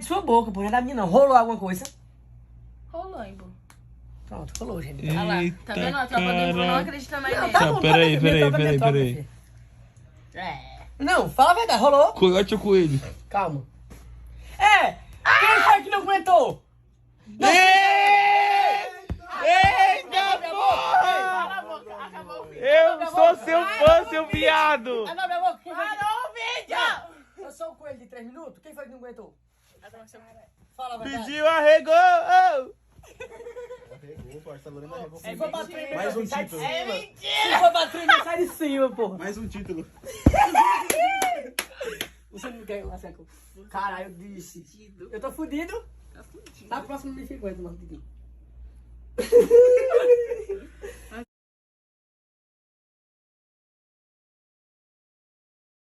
de sua boca, pô. Não é da minha, não. Rolou alguma coisa? Rolou, hein, pô. Pronto, rolou, gente. Olha lá. Tá vendo? A tropa do Ivo não acredita mais nele. Tá bom, peraí. Não, fala a verdade, rolou? Coiote ou coelho? Calma. Quem foi que não aguentou? Não, Eita, porra! Eu sou seu fã, seu viado! Ah, não, meu amor, quem foi que... Parou o vídeo! Eu sou o coelho de 3 minutos? Quem foi que não aguentou? Fala a verdade. Pediu, arregou! Arregou, pô, essa Lorena arregou. Se for pra 3 Mais um sai de título. cima. Se for pra 3 sai de cima, porra. Mais um título. Você não quer lascar com... Caralho, eu disse. Eu tô fudido. Tá fudido. Na próxima me fica com mano.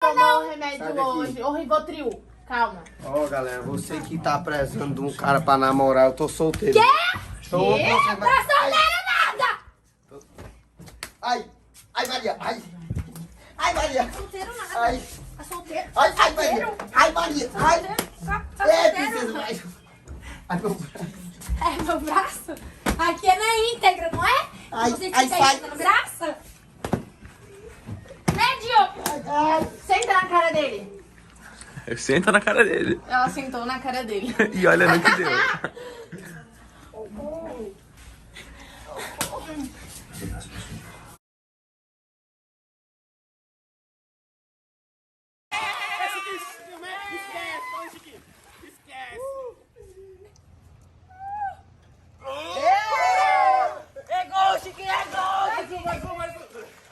Tomou o remédio hoje. O Rivotril. Calma. Ó, galera, você que tá precisando de um cara pra namorar, eu tô solteiro. Quê? Tô, Quê? você vai- Tá solteiro nada! Ai, ai, Maria, ai. Ai, Maria. Solteiro nada. Ai, Tá solteiro? ai, ai, Maria. Ai, Maria, ai. Tá É, solteiro? princesa, ai. Ai, meu braço. É, meu braço? Aqui é na íntegra, não é? Ai, Você ai, fica sai. aí no braço? Né, Diogo? Ai, Senta na cara dele. Senta na cara dele. Ela sentou na cara dele. E olha no que deu. É gol, Chiquinho, é gol!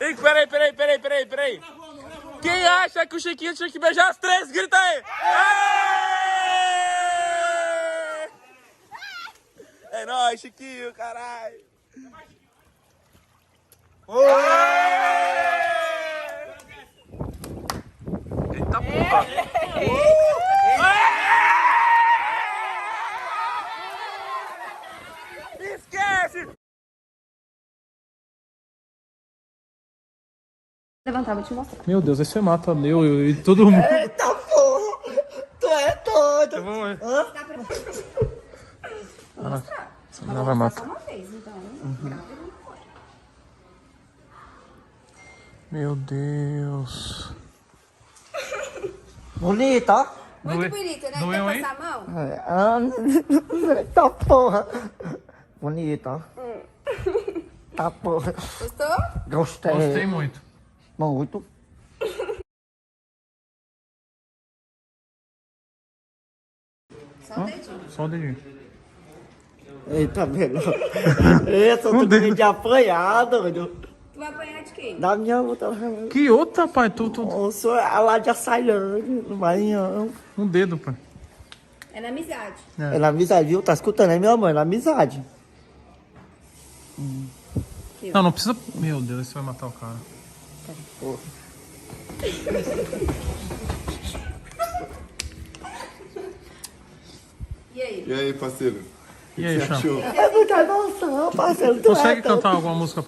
Ei, peraí. Quem acha que o Chiquinho tinha que beijar as 3? Grita aí! É nóis, Chiquinho, caralho! Eita porra! Esquece! Levantar, vou te mostrar. Meu Deus, esse mata eu e todo mundo. eita porra. Tu é doido. Vamos ver. Vou mostrar. Ela vai matar. Só uma vez, então. Meu Deus. Bonita, ó. Muito bonito, né? Doeu, Quer hein? passar a mão? Eita porra. Bonita, ó. Tá porra. Gostou? Gostei. Gostei muito. Muito. Só o dedinho. Só o dedinho. Eita, melhor. Eita, eu tô com medo de apanhar, doido. Tu vai apanhar de quem? Da minha outra. Que outra, pai? Tu Eu sou lá de Açaiane, no Maranhão. um dedo, pai. É na amizade. É na amizade, viu? Tá escutando, é minha mãe, na amizade. Não precisa. Meu Deus, isso vai matar o cara. E aí? E aí, parceiro? E aí, Chão? É muita emoção, parceiro. Tu Consegue é tão- cantar alguma música